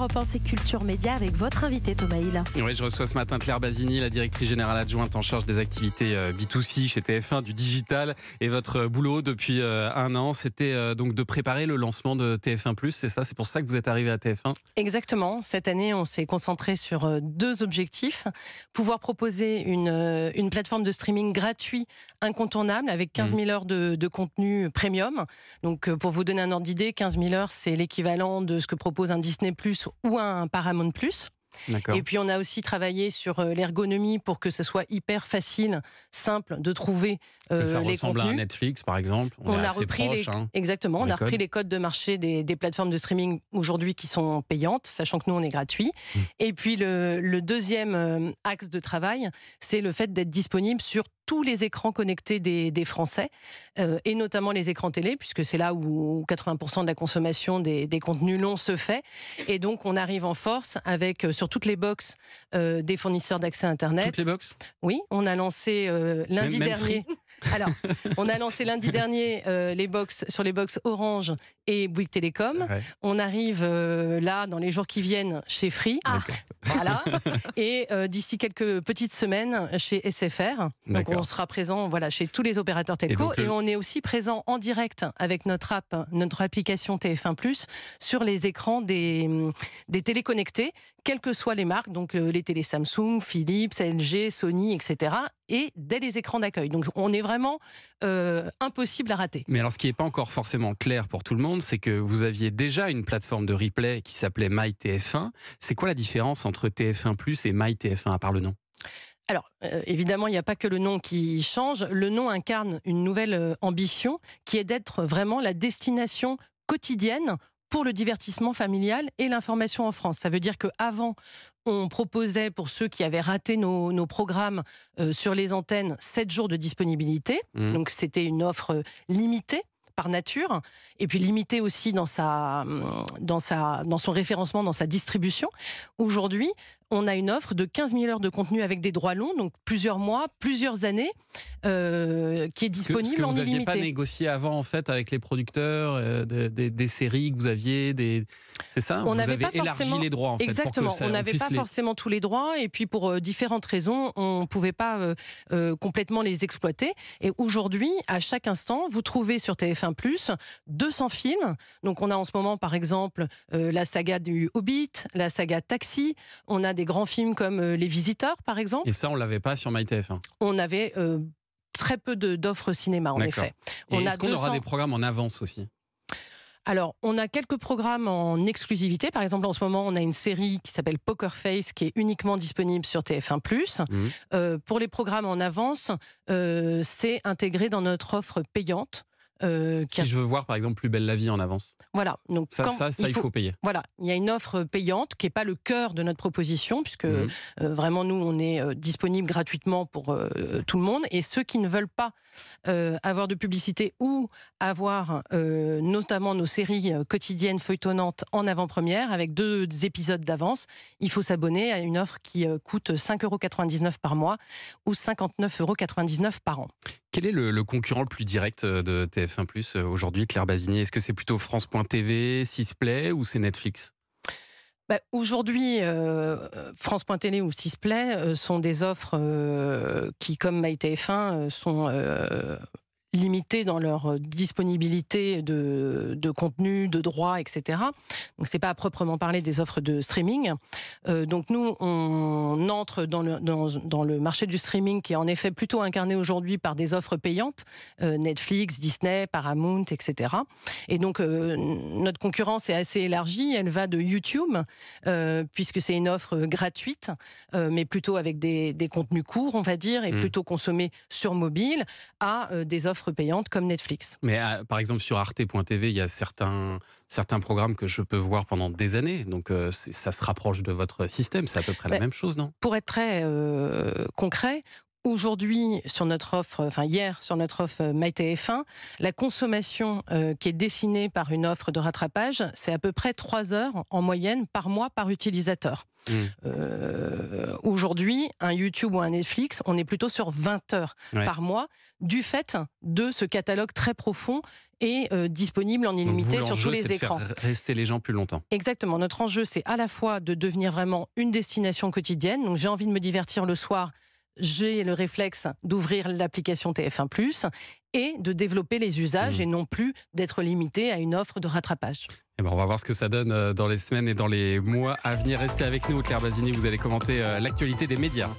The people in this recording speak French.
Europe 1, c'est Culture Média avec votre invité Thomas Hill. Oui, je reçois ce matin Claire Basini, la directrice générale adjointe en charge des activités B2C chez TF1, du digital. Et votre boulot depuis un an, c'était donc de préparer le lancement de TF1+, c'est ça? C'est pour ça que vous êtes arrivé à TF1? Exactement. Cette année, on s'est concentré sur deux objectifs. Pouvoir proposer une plateforme de streaming gratuit, incontournable, avec 15 000 heures de contenu premium. Donc, pour vous donner un ordre d'idée, 15 000 heures, c'est l'équivalent de ce que propose un Disney+ ou un Paramount+. Et puis on a aussi travaillé sur l'ergonomie pour que ce soit hyper facile, simple de trouver que ça les ressemble contenus. à un Netflix par exemple. On a repris exactement, on a repris les codes de marché des plateformes de streaming aujourd'hui qui sont payantes, sachant que nous on est gratuit. Et puis le deuxième axe de travail, c'est le fait d'être disponible sur tous les écrans connectés des Français, et notamment les écrans télé, puisque c'est là où 80% de la consommation des contenus longs se fait. Et donc on arrive en force avec sur toutes les box des fournisseurs d'accès Internet. Toutes les box? Oui, on a lancé lundi dernier. Alors, on a lancé lundi dernier les box sur les box Orange et Bouygues Télécom. Ouais. On arrive là dans les jours qui viennent chez Free. Voilà. Et d'ici quelques petites semaines chez SFR. Donc on sera présent chez tous les opérateurs telco. Et on est aussi présent en direct avec notre application TF1+, sur les écrans des téléconnectés, quelles que soient les marques, donc les télés Samsung, Philips, LG, Sony, etc. Et dès les écrans d'accueil. Donc on est vraiment impossible à rater. Mais alors ce qui n'est pas encore forcément clair pour tout le monde, c'est que vous aviez déjà une plateforme de replay qui s'appelait MyTF1. C'est quoi la différence entre TF1+ et MyTF1 à part le nom? Alors, évidemment, il n'y a pas que le nom qui change. Le nom incarne une nouvelle ambition qui est d'être vraiment la destination quotidienne pour le divertissement familial et l'information en France. Ça veut dire qu'avant, on proposait pour ceux qui avaient raté nos programmes sur les antennes 7 jours de disponibilité. Donc c'était une offre limitée par nature, et puis limitée aussi dans son référencement, dans sa distribution. Aujourd'hui, on a une offre de 15 000 heures de contenu avec des droits longs, donc plusieurs mois, plusieurs années, qui est disponible ce que en vous illimité. n'aviez pas négocié avant, en fait, avec les producteurs, des séries que vous aviez, c'est ça? On vous avez élargi les droits, en fait. Exactement. On n'avait pas forcément tous les droits, et puis pour différentes raisons, on ne pouvait pas complètement les exploiter. Et aujourd'hui, à chaque instant, vous trouvez sur TF1+, 200 films. Donc on a en ce moment, par exemple, la saga du Hobbit, la saga Taxi. On a des grands films comme Les Visiteurs, par exemple. Et ça, on ne l'avait pas sur MyTF1? On avait très peu d'offres cinéma, en effet. Est-ce qu'on aura des programmes en avance aussi? Alors, on a quelques programmes en exclusivité. Par exemple, en ce moment, on a une série qui s'appelle Poker Face, qui est uniquement disponible sur TF1+. Pour les programmes en avance, c'est intégré dans notre offre payante. Si je veux voir, par exemple, Plus belle la vie en avance. Voilà. Donc, il faut payer. Voilà. Il y a une offre payante qui n'est pas le cœur de notre proposition, puisque vraiment, nous, on est disponible gratuitement pour tout le monde. Et ceux qui ne veulent pas avoir de publicité ou avoir notamment nos séries quotidiennes feuilletonnantes en avant-première, avec 2 épisodes d'avance, il faut s'abonner à une offre qui coûte 5,99 € par mois ou 59,99 € par an. Quel est le concurrent le plus direct de TF1+ aujourd'hui, Claire Basini? Est-ce que c'est plutôt France.tv, Sisplay ou c'est Netflix? Aujourd'hui, France.télé ou Sisplay sont des offres qui, comme MyTF1, sont limitées dans leur disponibilité de contenu, de droits, etc. Donc c'est pas à proprement parler des offres de streaming. Donc nous, on entre dans le marché du streaming qui est en effet plutôt incarné aujourd'hui par des offres payantes, Netflix, Disney, Paramount, etc. Et donc notre concurrence est assez élargie. Elle va de YouTube, puisque c'est une offre gratuite, mais plutôt avec des contenus courts, on va dire, et plutôt consommés sur mobile, à des offres payantes comme Netflix. Mais par exemple sur arte.tv, il y a certains programmes que je peux voir pendant des années, donc ça se rapproche de votre système, c'est à peu près la même chose, non? Pour être très concret, Aujourd'hui, sur notre offre, hier, sur notre offre MyTF1, la consommation qui est dessinée par une offre de rattrapage, c'est à peu près 3 heures en moyenne par mois par utilisateur. Aujourd'hui, un YouTube ou un Netflix, on est plutôt sur 20 heures par mois, du fait de ce catalogue très profond et disponible en illimité sur tous les écrans. De faire rester les gens plus longtemps. Exactement. Notre enjeu, c'est à la fois de devenir vraiment une destination quotidienne. Donc, j'ai envie de me divertir le soir. J'ai le réflexe d'ouvrir l'application TF1+, et de développer les usages et non plus d'être limité à une offre de rattrapage. Eh ben, on va voir ce que ça donne dans les semaines et dans les mois à venir. Restez avec nous, Claire Basini, vous allez commenter l'actualité des médias.